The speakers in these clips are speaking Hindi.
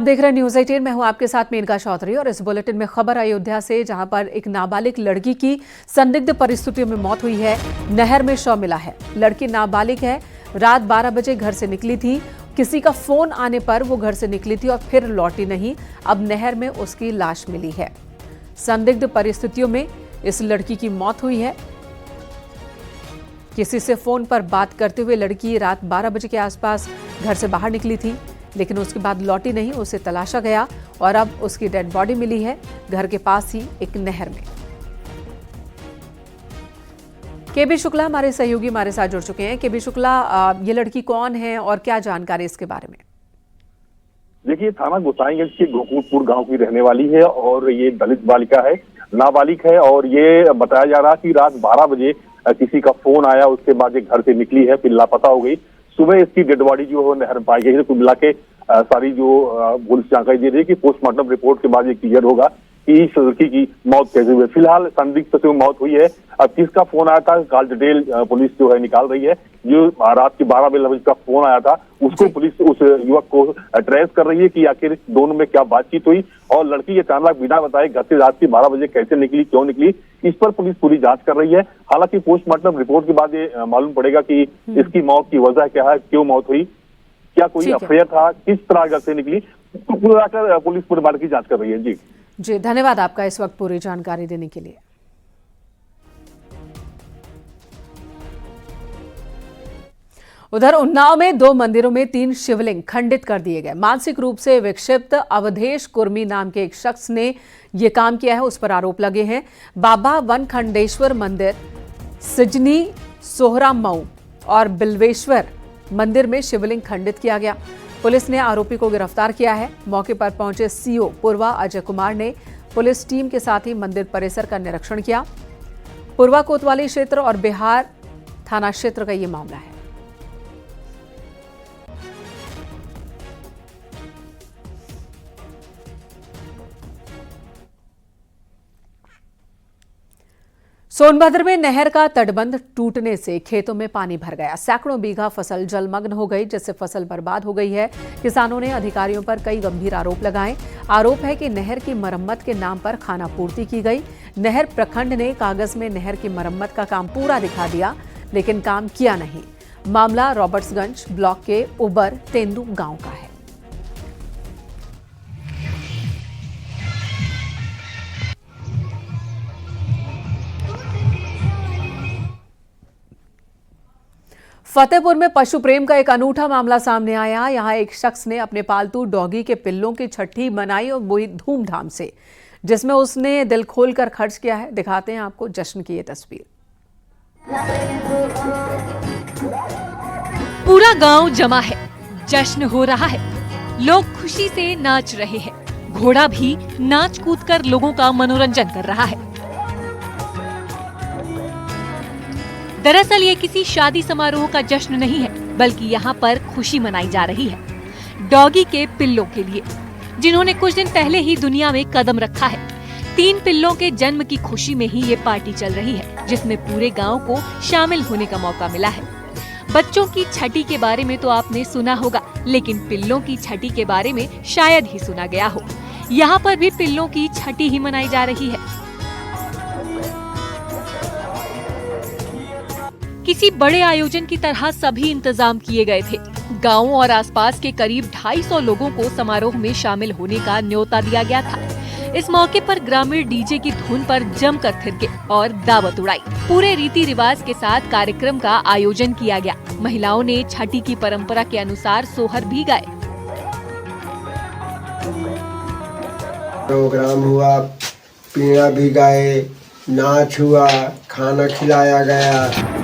देख रहे न्यूज 18। मैं हूं आपके साथ मेनका चौधरी और इस बुलेटिन में खबर अयोध्या से, जहां पर एक नाबालिग लड़की की संदिग्ध परिस्थितियों में मौत हुई है। नहर में शव मिला है। लड़की नाबालिग है, रात 12 बजे घर से निकली थी। किसी का फोन आने पर वो घर से निकली थी और फिर लौटी नहीं। अब नहर में उसकी लाश मिली है। संदिग्ध परिस्थितियों में इस लड़की की मौत हुई है। किसी से फोन पर बात करते हुए लड़की रात 12 बजे के आसपास घर से बाहर निकली थी, लेकिन उसके बाद लौटी नहीं। उसे तलाशा गया और अब उसकी डेड बॉडी मिली है घर के पास ही एक नहर में। केबी शुक्ला हमारे सहयोगी हमारे साथ जुड़ चुके हैं। केबी शुक्ला, ये लड़की कौन है और क्या जानकारी इसके बारे में? देखिए, थाना गोसाईगंज के गोकुलपुर गांव की रहने वाली है और ये दलित बालिका है, नाबालिग है। और ये बताया जा रहा कि रात 12 बजे किसी का फोन आया, उसके बाद ये घर से निकली है, फिर लापता हो गई। सुबह इसकी डेड बॉडी जो है नहर में पाई गई है। कुल मिला के सारी जो पुलिस जानकारी दे रही है कि पोस्टमार्टम रिपोर्ट के बाद ये क्लियर होगा कि इस लड़की की मौत कैसे हुई। फिलहाल संदिग्ध से मौत हुई है। अब किसका फोन आया था, काल डिटेल पुलिस जो है निकाल रही है। जो रात के 12 बजे का फोन आया था, उसको पुलिस उस युवक को ट्रेस कर रही है कि आखिर दोनों में क्या बातचीत हुई और लड़की ये अचानक बिना बताए घर से रात की 12 बजे कैसे निकली, क्यों निकली, इस पर पुलिस पूरी जांच कर रही है। हालांकि पोस्टमार्टम रिपोर्ट के बाद ये मालूम पड़ेगा कि इसकी मौत की वजह क्या है, क्यों मौत हुई, क्या कोई अफेयर था, किस तरह घर से निकली। तो कुल मिलाकर पुलिस पूरे मामले की जांच कर रही है। जी धन्यवाद आपका इस वक्त पूरी जानकारी देने के लिए। उधर उन्नाव में 2 मंदिरों में 3 शिवलिंग खंडित कर दिए गए। मानसिक रूप से विक्षिप्त अवधेश कुर्मी नाम के एक शख्स ने यह काम किया है, उस पर आरोप लगे हैं। बाबा वनखंडेश्वर मंदिर, सिजनी सोहरामऊ और बिल्वेश्वर मंदिर में शिवलिंग खंडित किया गया। पुलिस ने आरोपी को गिरफ्तार किया है। मौके पर पहुंचे सीओ पूर्वा अजय कुमार ने पुलिस टीम के साथ ही मंदिर परिसर का निरीक्षण किया। पूर्वा कोतवाली क्षेत्र और बिहार थाना क्षेत्र का यह मामला है। सोनभद्र में नहर का तटबंध टूटने से खेतों में पानी भर गया। सैकड़ों बीघा फसल जलमग्न हो गई, जिससे फसल बर्बाद हो गई है। किसानों ने अधिकारियों पर कई गंभीर आरोप लगाए। आरोप है कि नहर की मरम्मत के नाम पर खानापूर्ति की गई। नहर प्रखंड ने कागज में नहर की मरम्मत का काम पूरा दिखा दिया, लेकिन काम किया नहीं। मामला रॉबर्ट्सगंज ब्लॉक के उबर तेंदू गांव का है। फतेहपुर में पशु प्रेम का एक अनूठा मामला सामने आया। यहां एक शख्स ने अपने पालतू डॉगी के पिल्लों की छठी मनाई और वो धूमधाम से, जिसमें उसने दिल खोलकर खर्च किया है। दिखाते हैं आपको जश्न की ये तस्वीर। पूरा गांव जमा है, जश्न हो रहा है, लोग खुशी से नाच रहे हैं। घोड़ा भी नाच कूद कर लोगों का मनोरंजन कर रहा है। दरअसल ये किसी शादी समारोह का जश्न नहीं है, बल्कि यहाँ पर खुशी मनाई जा रही है डॉगी के पिल्लों के लिए, जिन्होंने कुछ दिन पहले ही दुनिया में कदम रखा है। 3 पिल्लों के जन्म की खुशी में ही ये पार्टी चल रही है, जिसमें पूरे गांव को शामिल होने का मौका मिला है। बच्चों की छठी के बारे में तो आपने सुना होगा, लेकिन पिल्लों की छठी के बारे में शायद ही सुना गया हो। यहाँ पर भी पिल्लों की छठी ही मनाई जा रही है। किसी बड़े आयोजन की तरह सभी इंतजाम किए गए थे। गांव और आसपास के करीब 250 लोगों को समारोह में शामिल होने का न्योता दिया गया था। इस मौके पर ग्रामीण डीजे की धुन पर जमकर थिरके और दावत उड़ाई। पूरे रीति रिवाज के साथ कार्यक्रम का आयोजन किया गया। महिलाओं ने छठी की परंपरा के अनुसार सोहर भी गाए। प्रोग्राम हुआ, पीड़ा भी गाए, नाच हुआ, खाना खिलाया गया।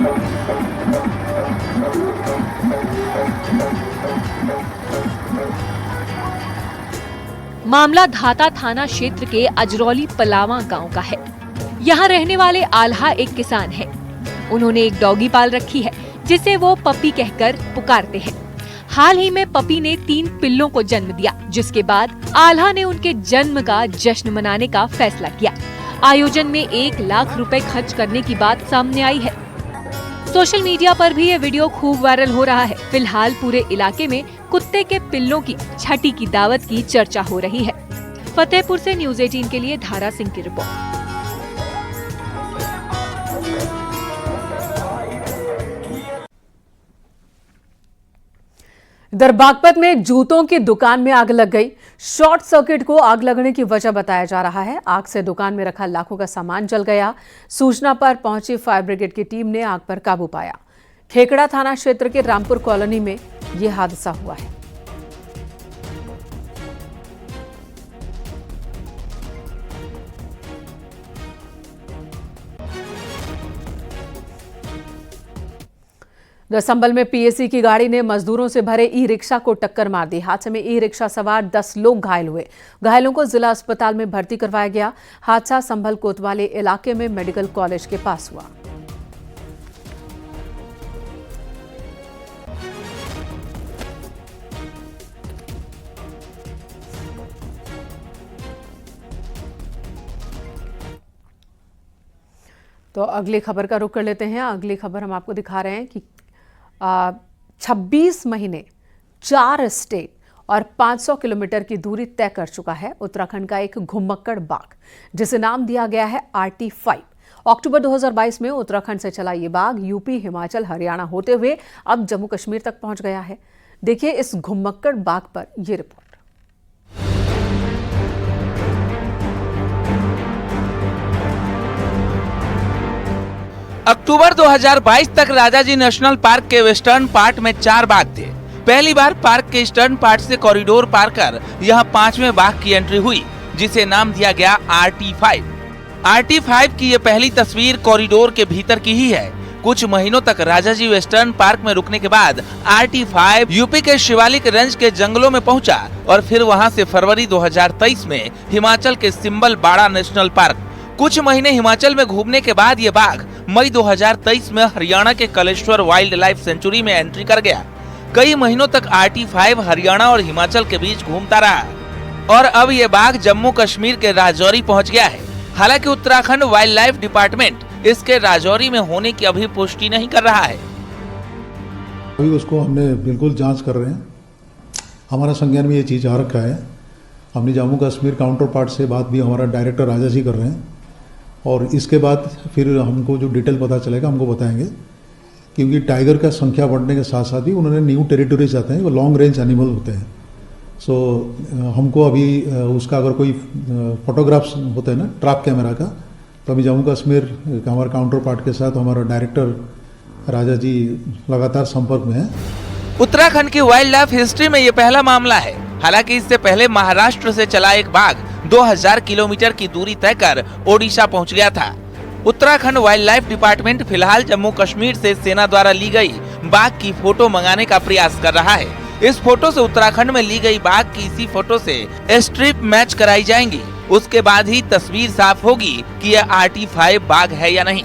मामला धाता थाना क्षेत्र के अजरौली पलावा गांव का है। यहाँ रहने वाले आल्हा एक किसान हैं। उन्होंने एक डॉगी पाल रखी है, जिसे वो पपी कहकर पुकारते हैं। हाल ही में पपी ने 3 पिल्लों को जन्म दिया, जिसके बाद आल्हा ने उनके जन्म का जश्न मनाने का फैसला किया। आयोजन में 1 लाख रुपए खर्च करने की बात सामने आई है। सोशल मीडिया पर भी ये वीडियो खूब वायरल हो रहा है। फिलहाल पूरे इलाके में कुत्ते के पिल्लों की छठी की दावत की चर्चा हो रही है। फतेहपुर से न्यूज़ 18 के लिए धारा सिंह की रिपोर्ट। इधर बागपत में जूतों की दुकान में आग लग गई। शॉर्ट सर्किट को आग लगने की वजह बताया जा रहा है। आग से दुकान में रखा लाखों का सामान जल गया। सूचना पर पहुंची फायर ब्रिगेड की टीम ने आग पर काबू पाया। खेकड़ा थाना क्षेत्र के रामपुर कॉलोनी में यह हादसा हुआ है। संभल में पीएसी की गाड़ी ने मजदूरों से भरे ई रिक्शा को टक्कर मार दी। हादसे में ई रिक्शा सवार 10 लोग घायल हुए। घायलों को जिला अस्पताल में भर्ती करवाया गया। हादसा संभल कोतवाली इलाके में मेडिकल कॉलेज के पास हुआ। तो अगली खबर का रुख कर लेते हैं। अगली खबर हम आपको दिखा रहे हैं कि 26 महीने 4 स्टेट और 500 किलोमीटर की दूरी तय कर चुका है उत्तराखंड का एक घुमक्कड़ बाघ, जिसे नाम दिया गया है RT5। अक्टूबर 2022 में उत्तराखंड से चला ये बाघ यूपी, हिमाचल, हरियाणा होते हुए अब जम्मू कश्मीर तक पहुंच गया है। देखिए इस घुमक्कड़ बाघ पर यह रिपोर्ट। अक्टूबर 2022 तक राजाजी नेशनल पार्क के वेस्टर्न पार्ट में 4 बाघ थे। पहली बार पार्क के ईस्टर्न पार्ट से कॉरिडोर पार कर यहां 5वें बाघ की एंट्री हुई, जिसे नाम दिया गया RT5। RT5 की ये पहली तस्वीर कॉरिडोर के भीतर की ही है। कुछ महीनों तक राजाजी वेस्टर्न पार्क में रुकने के बाद RT5 यूपी के शिवालिक रेंज के जंगलों में पहुंचा और फिर वहां से फरवरी 2023 में हिमाचल के सिंबल बाड़ा नेशनल पार्क। कुछ महीने हिमाचल में घूमने के बाद ये बाघ मई 2023 में हरियाणा के कलेश्वर वाइल्ड लाइफ सेंचुरी में एंट्री कर गया। कई महीनों तक RT5 हरियाणा और हिमाचल के बीच घूमता रहा और अब ये बाघ जम्मू कश्मीर के राजौरी पहुंच गया है। हालांकि उत्तराखंड वाइल्ड लाइफ डिपार्टमेंट इसके राजौरी में होने की अभी पुष्टि नहीं कर रहा है। अभी उसको हमने बिल्कुल जांच कर रहे हैं। हमारा संज्ञान में ये चीज आ रखा है। हमने जम्मू कश्मीर काउंटर पार्ट से बात भी हमारा डायरेक्टर राजा जी कर रहे हैं और इसके बाद फिर हमको जो डिटेल पता चलेगा हमको बताएंगे, क्योंकि टाइगर का संख्या बढ़ने के साथ साथ ही उन्होंने न्यू टेरिटोरीज आते हैं, वो लॉन्ग रेंज एनिमल होते हैं। सो हमको अभी उसका अगर कोई फोटोग्राफ्स होते हैं ना ट्रैप कैमरा का, तो अभी जम्मू कश्मीर का हमारे काउंटर पार्ट के साथ हमारा डायरेक्टर राजा जी लगातार संपर्क में है। उत्तराखंड की वाइल्ड लाइफ हिस्ट्री में ये पहला मामला है। हालांकि इससे पहले महाराष्ट्र से चला एक बाघ 2000 किलोमीटर की दूरी तय कर ओडिशा पहुंच गया था। उत्तराखंड वाइल्ड लाइफ डिपार्टमेंट फिलहाल जम्मू कश्मीर से सेना द्वारा ली गई बाघ की फोटो मंगाने का प्रयास कर रहा है। इस फोटो से उत्तराखंड में ली गई बाघ की इसी फोटो से स्ट्रिप मैच कराई जाएंगी। उसके बाद ही तस्वीर साफ होगी कि यह RT5 बाघ है या नहीं।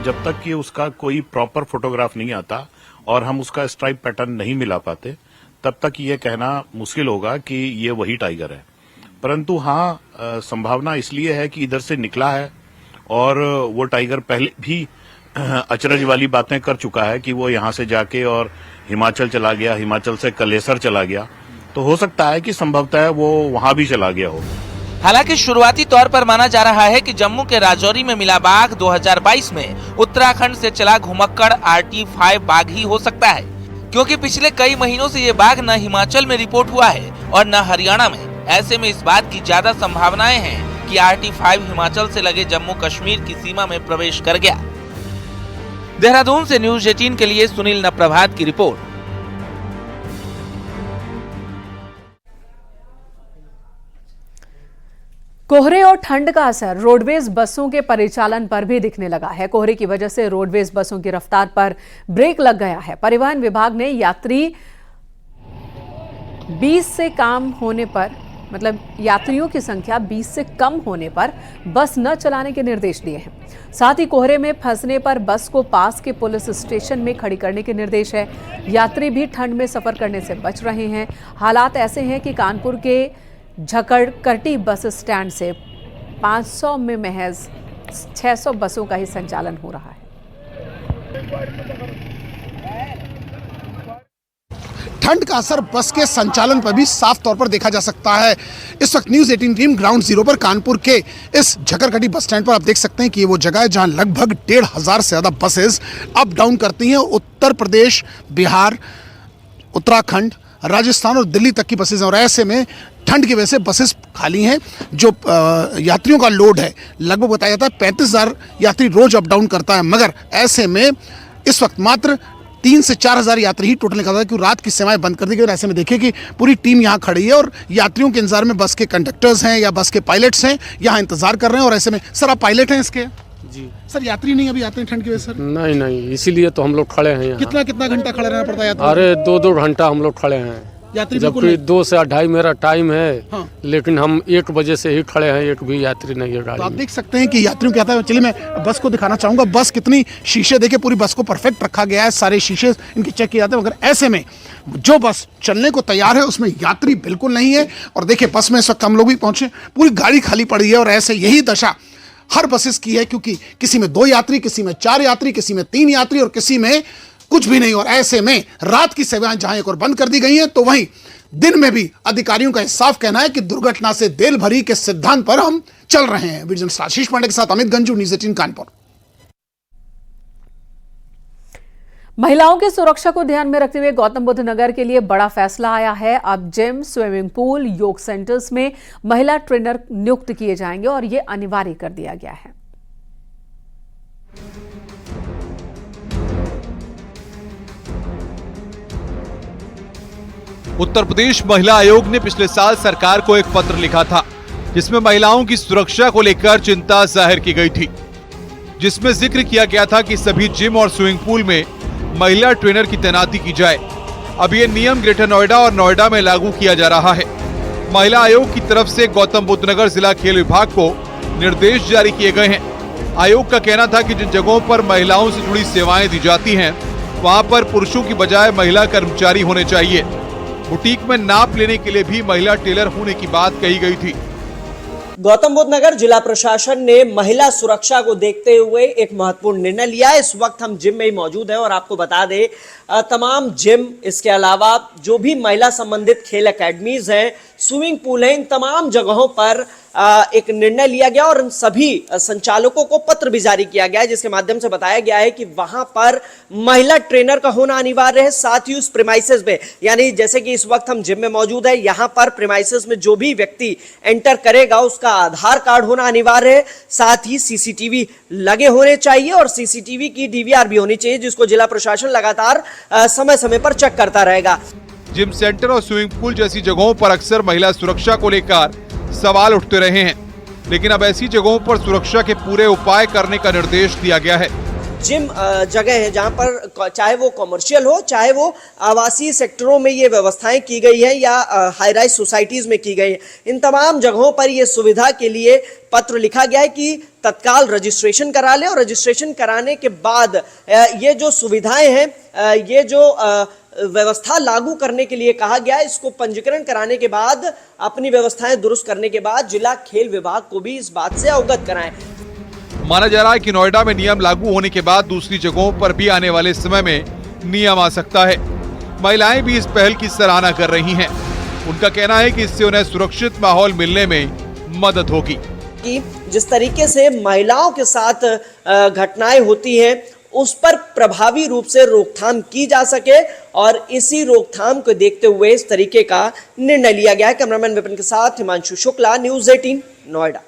जब तक कि उसका कोई प्रॉपर फोटोग्राफ नहीं आता और हम उसका स्ट्राइप पैटर्न नहीं मिला पाते, तब तक ये कहना मुश्किल होगा कि ये वही टाइगर है। परंतु हाँ, संभावना इसलिए है कि इधर से निकला है और वो टाइगर पहले भी अचरज वाली बातें कर चुका है कि वो यहाँ से जाके और हिमाचल चला गया, हिमाचल से कलेसर चला गया, तो हो सकता है कि संभवतः वो वहां भी चला गया हो। हालांकि शुरुआती तौर पर माना जा रहा है कि जम्मू के राजौरी में मिला बाघ 2022 में उत्तराखंड से चला घुमक्कड़ RT5 बाघ ही हो सकता है, क्योंकि पिछले कई महीनों से ये बाघ न हिमाचल में रिपोर्ट हुआ है और न हरियाणा में। ऐसे में इस बात की ज्यादा संभावनाएं हैं कि RT5 हिमाचल से लगे जम्मू कश्मीर की सीमा में प्रवेश कर गया। देहरादून से न्यूज़ 18 के लिए सुनील नप्रभात की रिपोर्ट। कोहरे और ठंड का असर रोडवेज बसों के परिचालन पर भी दिखने लगा है। कोहरे की वजह से रोडवेज बसों की रफ्तार पर ब्रेक लग गया है। परिवहन विभाग ने यात्रियों की संख्या 20 से कम होने पर बस न चलाने के निर्देश दिए हैं। साथ ही कोहरे में फंसने पर बस को पास के पुलिस स्टेशन में खड़ी करने के निर्देश है। यात्री भी ठंड में सफर करने से बच रहे हैं। हालात ऐसे हैं कि कानपुर के झकड़कटी बस स्टैंड से 500 में महज 600 बसों का ही संचालन हो रहा है। ठंड का असर बस के संचालन पर भी साफ तौर पर देखा जा सकता है। इस वक्त न्यूज़ 18 टीम ग्राउंड जीरो पर कानपुर के इस झकरकटी बस स्टैंड पर आप देख सकते हैं कि ये वो जगह है जहां लगभग 1,500 से ज़्यादा बसेस अप डाउन करती हैं। उत्तर प्रदेश, बिहार, उत्तराखंड, राजस्थान और दिल्ली तक की बसेस हैं और ऐसे में ठंड की वजह से बसेस खाली हैं। जो यात्रियों का लोड है लगभग बताया जाता है 35,000 यात्री रोज अप डाउन करता है, मगर ऐसे में इस वक्त मात्र 3 से 4,000 यात्री ही टोटल निकलता है क्योंकि रात की सेवाएं बंद कर दी गई। और ऐसे में देखिए कि पूरी टीम यहाँ खड़ी है और यात्रियों के इंतजार में बस के कंडक्टर्स हैं या बस के पायलट्स हैं, यहाँ इंतजार कर रहे हैं। और ऐसे में सर आप पायलट हैं इसके? जी सर, यात्री नहीं अभी आते हैं ठंड की वजह से? नहीं, इसीलिए तो हम लोग खड़े हैं यहाँ। कितना घंटा खड़ा रहना पड़ता है यात्री? अरे 2-2 घंटा हम लोग खड़े हैं, यात्री जबकि 2 से 2:30 मेरा टाइम है। हाँ। लेकिन लेकिन हम 1 बजे से ही खड़े हैं, एक भी यात्री नहीं है गाड़ी तो आप में। देख सकते हैं कि यात्रियों क्या आता है। चलिए मैं बस को दिखाना चाहूंगा। बस कितनी शीशे देखे, पूरी बस को परफेक्ट रखा गया है, सारे शीशे इनके चेक किए जाते हैं, मगर ऐसे में जो बस चलने को तैयार है उसमें यात्री बिल्कुल नहीं है। और देखिए बस में इस वक्त हम लोग भी पहुंचे, पूरी गाड़ी खाली पड़ी है और ऐसे यही दशा हर बसेस की है क्योंकि किसी में 2 यात्री, किसी में 4 यात्री, किसी में 3 यात्री और किसी में कुछ भी नहीं। और ऐसे में रात की सेवाएं जहां एक और बंद कर दी गई हैं तो वहीं दिन में भी अधिकारियों का साफ कहना है कि दुर्घटना से देल भरी के सिद्धांत पर हम चल रहे हैं। वीडियो जर्नलिस्ट आशीष पांडे के साथ अमित गंजू, न्यूज़ 18 कानपुर। महिलाओं की सुरक्षा को ध्यान में रखते हुए गौतम बुद्ध नगर के लिए बड़ा फैसला आया है। अब जिम, स्विमिंग पूल, योग सेंटर्स में महिला ट्रेनर नियुक्त किए जाएंगे और ये अनिवार्य कर दिया गया है। उत्तर प्रदेश महिला आयोग ने पिछले साल सरकार को एक पत्र लिखा था जिसमें महिलाओं की सुरक्षा को लेकर चिंता जाहिर की गई थी, जिसमें जिक्र किया गया था कि सभी जिम और स्विमिंग पूल में महिला ट्रेनर की तैनाती की जाए। अब ये नियम ग्रेटर नोएडा और नोएडा में लागू किया जा रहा है। महिला आयोग की तरफ से गौतम बुद्ध नगर जिला खेल विभाग को निर्देश जारी किए गए हैं। आयोग का कहना था कि जिन जगहों पर महिलाओं से जुड़ी सेवाएं दी जाती हैं वहां पर पुरुषों की बजाय महिला कर्मचारी होने चाहिए। बुटीक में नाप लेने के लिए भी महिला टेलर होने की बात कही गई थी। गौतम बुद्ध नगर जिला प्रशासन ने महिला सुरक्षा को देखते हुए एक महत्वपूर्ण निर्णय लिया है। इस वक्त हम जिम में ही मौजूद हैं और आपको बता दें तमाम जिम, इसके अलावा जो भी महिला संबंधित खेल एकेडमीज हैं, स्विमिंग पूल हैं, इन तमाम जगहों पर एक निर्णय लिया गया और इन सभी संचालकों को पत्र भी जारी किया गया है जिसके माध्यम से बताया गया है कि वहां पर महिला ट्रेनर का होना अनिवार्य है। साथ ही उस प्रीमाइसेस में, यानी जैसे कि इस वक्त हम जिम में मौजूद है, यहां पर प्रीमाइसेस में जो भी व्यक्ति एंटर करेगा उसका आधार कार्ड होना अनिवार्य है। साथ ही सीसीटीवी लगे होने चाहिए और सीसीटीवी की डीवीआर भी होनी चाहिए जिसको जिला प्रशासन लगातार समय समय पर चेक करता रहेगा। जिम सेंटर और स्विमिंग पूल जैसी जगहों पर अक्सर महिला सुरक्षा को लेकर सवाल उठते रहे हैं, लेकिन अब ऐसी जगहों पर सुरक्षा के पूरे उपाय करने का निर्देश दिया गया है। जिम जगह है जहां पर चाहे वो कमर्शियल हो, चाहे वो आवासीय सेक्टरों में ये व्यवस्थाएं की गई है या हाई राइज सोसाइटीज में की गई है, इन तमाम जगहों पर ये सुविधा के लिए पत्र लिखा गया है कि तत्काल रजिस्ट्रेशन करा लें और रजिस्ट्रेशन कराने के बाद ये जो सुविधाएं हैं, ये जो व्यवस्था लागू करने के लिए कहा गया है, इसको पंजीकरण कराने के बाद, अपनी व्यवस्थाएं दुरुस्त करने के बाद जिला खेल विभाग को भी इस बात से अवगत कराएं। माना जा रहा है कि नोएडा में नियम लागू होने के बाद दूसरी जगहों पर भी आने वाले समय में नियम आ सकता है। महिलाएं भी इस पहल की सराहना कर रही हैं। उनका कहना है कि इससे उन्हें सुरक्षित माहौल मिलने में मदद होगी। कि जिस तरीके से महिलाओं के साथ घटनाएं होती हैं उस पर प्रभावी रूप से रोकथाम की जा सके और इसी रोकथाम को देखते हुए इस तरीके का निर्णय लिया गया है। कैमरामैन विपिन के साथ हिमांशु शुक्ला, न्यूज़ 18 नोएडा।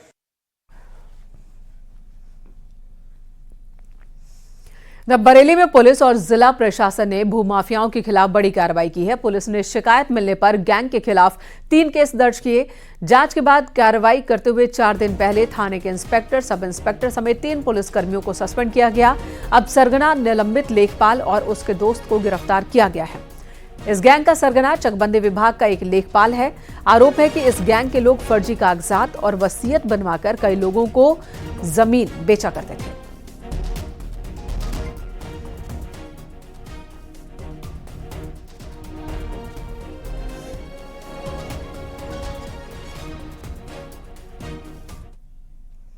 बरेली में पुलिस और जिला प्रशासन ने भूमाफियाओं के खिलाफ बड़ी कार्रवाई की है। पुलिस ने शिकायत मिलने पर गैंग के खिलाफ 3 केस दर्ज किए। जांच के बाद कार्रवाई करते हुए 4 दिन पहले थाने के इंस्पेक्टर, सब इंस्पेक्टर समेत 3 पुलिसकर्मियों को सस्पेंड किया गया। अब सरगना निलंबित लेखपाल और उसके दोस्त को गिरफ्तार किया गया है। इस गैंग का सरगना चकबंदी विभाग का एक लेखपाल है। आरोप है कि इस गैंग के लोग फर्जी कागजात और वसीयत बनवाकर कई लोगों को जमीन बेचा करते थे।